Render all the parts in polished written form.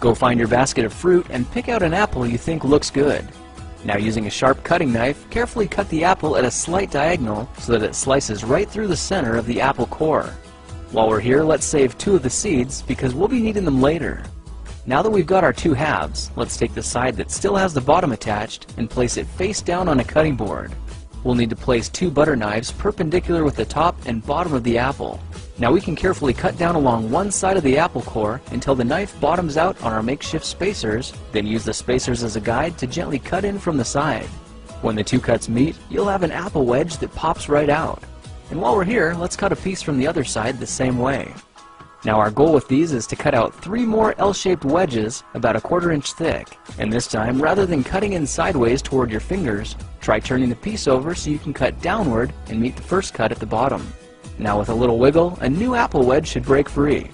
Go find your basket of fruit and pick out an apple you think looks good. Now, using a sharp cutting knife, carefully cut the apple at a slight diagonal so that it slices right through the center of the apple core. While we're here, let's save 2 of the seeds because we'll be needing them later. Now that we've got our 2 halves, let's take the side that still has the bottom attached and place it face down on a cutting board. We'll need to place 2 butter knives perpendicular with the top and bottom of the apple. Now we can carefully cut down along one side of the apple core until the knife bottoms out on our makeshift spacers, then use the spacers as a guide to gently cut in from the side. When the 2 cuts meet, you'll have an apple wedge that pops right out. And while we're here, let's cut a piece from the other side the same way. Now our goal with these is to cut out 3 more L-shaped wedges about a 1/4 inch thick. And this time, rather than cutting in sideways toward your fingers, try turning the piece over so you can cut downward and meet the first cut at the bottom. Now with a little wiggle, a new apple wedge should break free.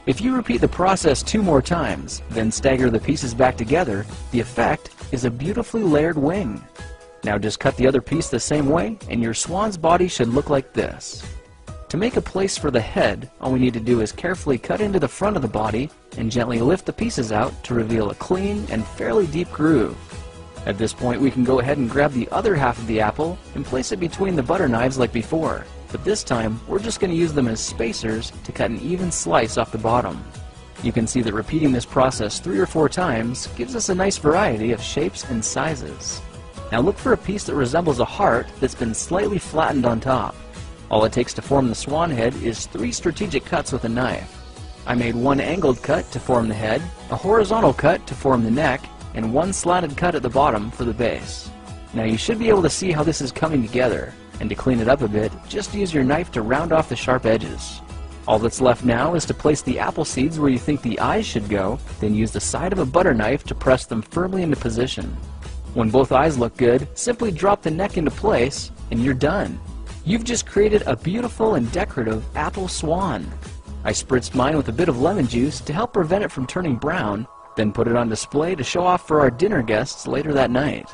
If you repeat the process 2 more times, then stagger the pieces back together, the effect is a beautifully layered wing. Now just cut the other piece the same way and your swan's body should look like this. To make a place for the head, all we need to do is carefully cut into the front of the body and gently lift the pieces out to reveal a clean and fairly deep groove. At this point we can go ahead and grab the other half of the apple and place it between the butter knives like before, but this time we're just going to use them as spacers to cut an even slice off the bottom. You can see that repeating this process 3 or 4 times gives us a nice variety of shapes and sizes. Now look for a piece that resembles a heart that's been slightly flattened on top. All it takes to form the swan head is 3 strategic cuts with a knife. I made 1 angled cut to form the head, a horizontal cut to form the neck, and 1 slanted cut at the bottom for the base. Now you should be able to see how this is coming together, and to clean it up a bit, just use your knife to round off the sharp edges. All that's left now is to place the apple seeds where you think the eyes should go, then use the side of a butter knife to press them firmly into position. When both eyes look good, simply drop the neck into place, and you're done. You've just created a beautiful and decorative apple swan. I spritzed mine with a bit of lemon juice to help prevent it from turning brown, then put it on display to show off for our dinner guests later that night.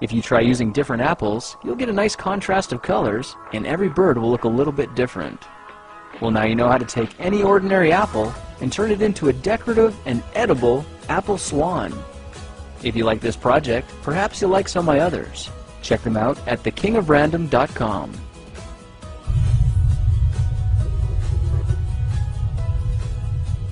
If you try using different apples, you'll get a nice contrast of colors, and every bird will look a little bit different. Well, now you know how to take any ordinary apple and turn it into a decorative and edible apple swan. If you like this project, perhaps you'll like some of my others. Check them out at thekingofrandom.com.